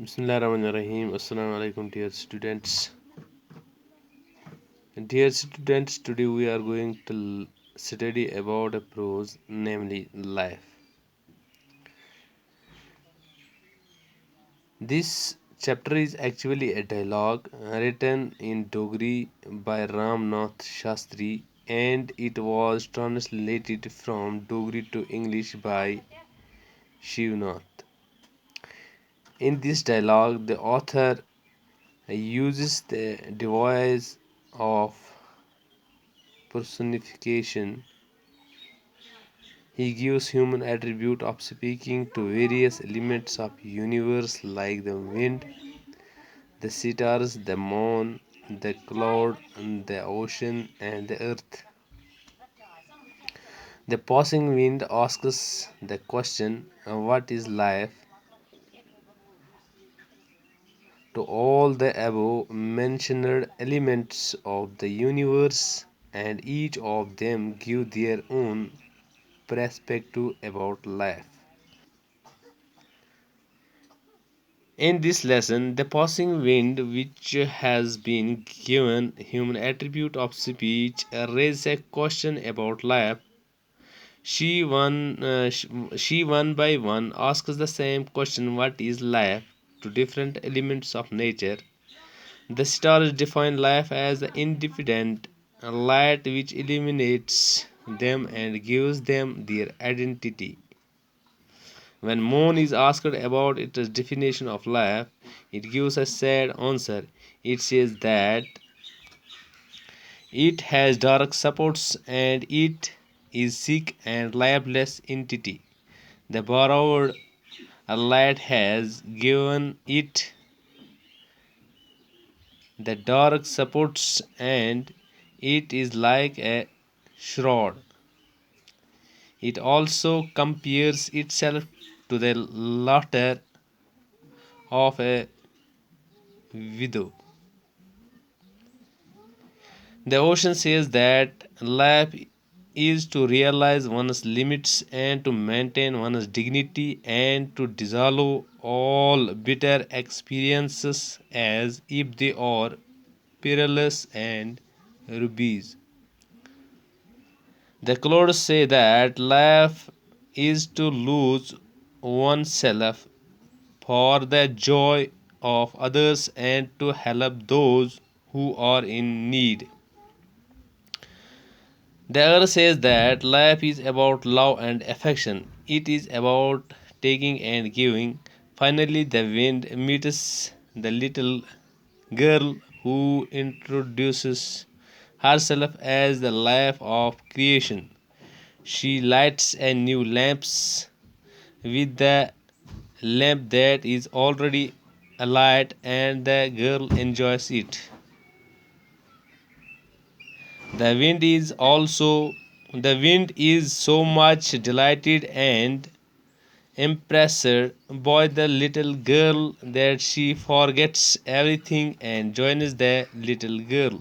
Bismillahirrahmanirrahim. Assalamu alaikum, dear students. Dear students, today we are going to study about a prose, namely life. This chapter is actually a dialogue written in Dogri by Ram Nath Shastri, and it was translated from Dogri to English by Shivnath. In this dialogue, the author uses the device of personification. He gives human attribute of speaking to various elements of universe like the wind, the stars, the moon, the cloud, the ocean, and the earth. The passing wind asks the question, what is life? To all the above mentioned elements of the universe, and each of them give their own perspective about life. In this lesson, the passing wind, which has been given human attribute of speech, raises a question about life. She one by one asks the same question, what is life, to different elements of nature. The stars define life as the independent light which illuminates them and gives them their identity. When moon is asked about its definition of life, it gives a sad answer. It says that it has dark spots and it is sick and lifeless entity. The borrowed light has given it the dark spots and it is like a shroud. It also compares itself to the laughter of a widow. The ocean says that life is to realize one's limits and to maintain one's dignity and to dissolve all bitter experiences as if they are perilous and rubies. The clouds say that life is to lose oneself for the joy of others and to help those who are in need. The earth says that life is about love and affection. It is about taking and giving. Finally, the wind meets the little girl who introduces herself as the life of creation. She lights a new lamp with the lamp that is already alight, and the girl enjoys it. The wind is so much delighted and impressed by the little girl that she forgets everything and joins the little girl.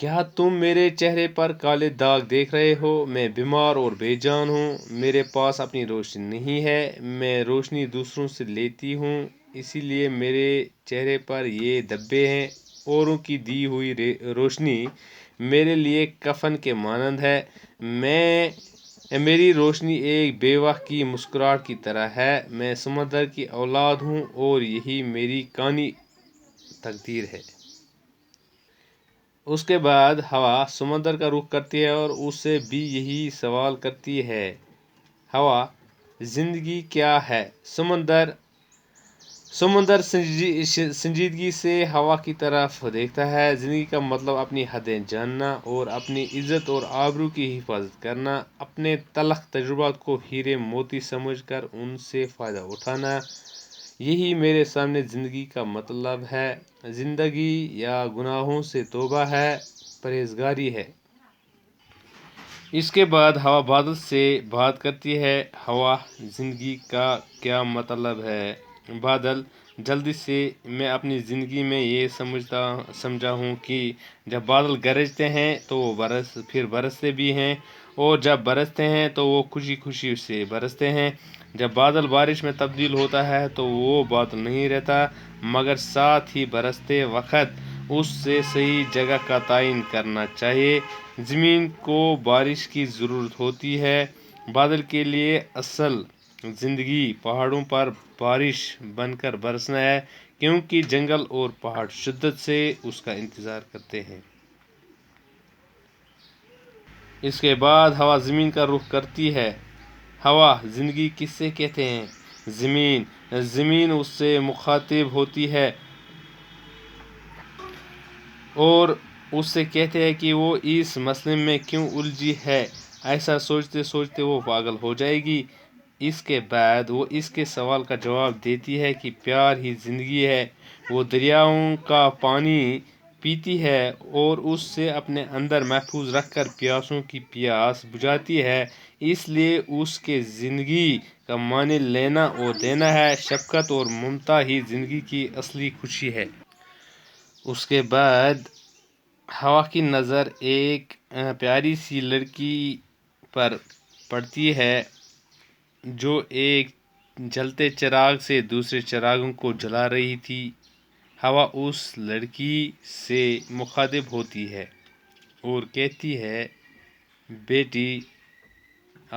کیا تم میرے چہرے پر کالے داغ دیکھ رہے ہو؟ میں بیمار اور بے جان ہوں، میرے پاس اپنی روشنی نہیں ہے، میں روشنی دوسروں سے لیتی ہوں، اسی لیے میرے چہرے پر یہ دھبے ہیں۔ اوروں کی دی ہوئی روشنی میرے لیے کفن کے مانند ہے، میری روشنی ایک بیوہ کی مسکراہٹ کی طرح ہے۔ میں سمندر کی اولاد ہوں اور یہی میری کانی تقدیر ہے۔ اس کے بعد ہوا سمندر کا رخ کرتی ہے اور اس سے بھی یہی سوال کرتی ہے، ہوا، زندگی کیا ہے؟ سمندر سنجیدگی سے ہوا کی طرف دیکھتا ہے۔ زندگی کا مطلب اپنی حدیں جاننا اور اپنی عزت اور آبرو کی حفاظت کرنا، اپنے تلخ تجربات کو ہیرے موتی سمجھ کر ان سے فائدہ اٹھانا، یہی میرے سامنے زندگی کا مطلب ہے۔ زندگی یا گناہوں سے توبہ ہے، پرہیزگاری ہے۔ اس کے بعد ہوا بادل سے بات کرتی ہے، ہوا، زندگی کا کیا مطلب ہے؟ بادل، جلدی سے میں اپنی زندگی میں یہ سمجھا ہوں کہ جب بادل گرجتے ہیں تو وہ پھر برستے بھی ہیں، اور جب برستے ہیں تو وہ خوشی خوشی سے برستے ہیں۔ جب بادل بارش میں تبدیل ہوتا ہے تو وہ بادل نہیں رہتا، مگر ساتھ ہی برستے وقت اس سے صحیح جگہ کا تعین کرنا چاہیے۔ زمین کو بارش کی ضرورت ہوتی ہے۔ بادل کے لیے اصل زندگی پہاڑوں پر بارش بن کر برسنا ہے، کیونکہ جنگل اور پہاڑ شدت سے اس کا انتظار کرتے ہیں۔ اس کے بعد ہوا زمین کا رخ کرتی ہے، ہوا، زندگی کس سے کہتے ہیں؟ زمین اس سے مخاطب ہوتی ہے اور اس سے کہتے ہیں کہ وہ اس مسئلے میں کیوں الجھی ہے، ایسا سوچتے سوچتے وہ پاگل ہو جائے گی۔ اس کے بعد وہ اس کے سوال کا جواب دیتی ہے کہ پیار ہی زندگی ہے۔ وہ دریاؤں کا پانی پیتی ہے اور اس سے اپنے اندر محفوظ رکھ کر پیاسوں کی پیاس بجھاتی ہے، اس لیے اس کے زندگی کا معنی لینا اور دینا ہے۔ شفقت اور ممتا ہی زندگی کی اصلی خوشی ہے۔ اس کے بعد ہوا کی نظر ایک پیاری سی لڑکی پر پڑتی ہے جو ایک جلتے چراغ سے دوسرے چراغوں کو جلا رہی تھی۔ ہوا اس لڑکی سے مخاطب ہوتی ہے اور کہتی ہے، بیٹی،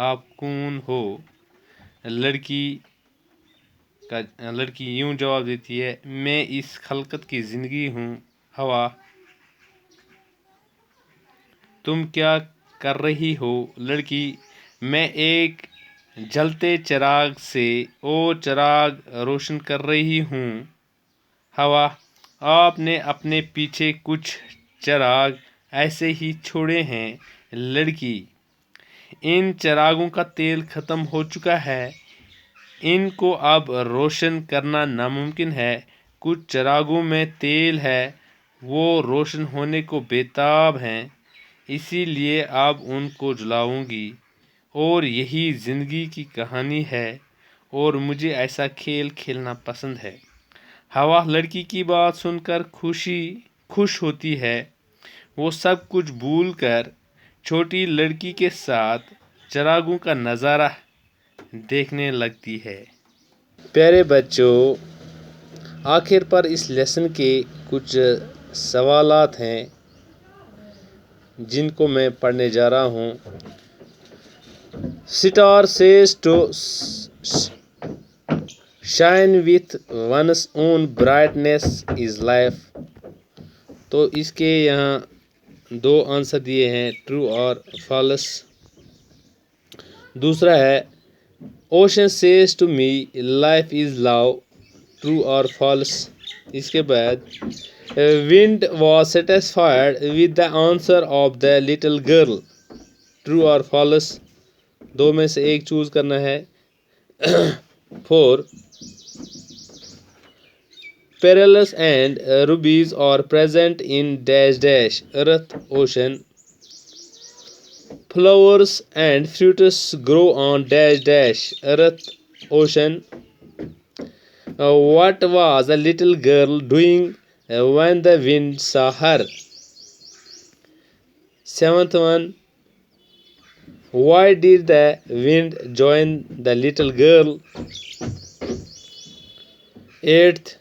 آپ کون ہو؟ لڑکی یوں جواب دیتی ہے، میں اس خلقت کی زندگی ہوں۔ ہوا، تم کیا کر رہی ہو؟ لڑکی، میں ایک جلتے چراغ سے اور چراغ روشن کر رہی ہوں۔ ہوا، آپ نے اپنے پیچھے کچھ چراغ ایسے ہی چھوڑے ہیں۔ لڑکی، ان چراغوں کا تیل ختم ہو چکا ہے، ان کو اب روشن کرنا ناممکن ہے۔ کچھ چراغوں میں تیل ہے، وہ روشن ہونے کو بے تاب ہیں، اسی لیے اب ان کو جلاؤں گی، اور یہی زندگی کی کہانی ہے، اور مجھے ایسا کھیل کھیلنا پسند ہے۔ ہوا لڑکی کی بات سن کر خوش ہوتی ہے، وہ سب کچھ بھول کر چھوٹی لڑکی کے ساتھ چراغوں کا نظارہ دیکھنے لگتی ہے۔ پیارے بچوں، آخر پر اس لیسن کے کچھ سوالات ہیں جن کو میں پڑھنے جا رہا ہوں۔ Star says to shine with one's own brightness is life۔ تو اس کے یہاں دو آنسر دیے ہیں، ٹرو اور فالس۔ دوسرا ہے، Ocean says to me life is love، true اور فالس۔ اس کے بعد Wind was satisfied with the answer of the little girl، true اور فالس۔ دو میں سے ایک چوز کرنا ہے۔ 4 Perils and rubies are present in earth, ocean۔ Flowers and fruits grow on earth, ocean۔ What was a little girl doing when the wind saw her؟ Seventh one, why did the wind join the little girl? Eighth,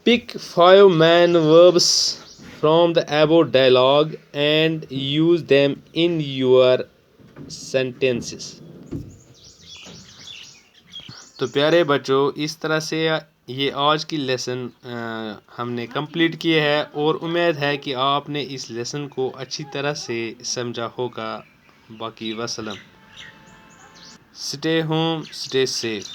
pick 5 main verbs from the above dialogue and use them in your sentences. تو پیارے بچوں، اس طرح سے یہ آج کی lesson ہم نے کمپلیٹ کی ہے، اور امید ہے کہ آپ نے اس لیسن کو اچھی طرح سے سمجھا ہوگا. باقی وسلام. Stay home, stay safe.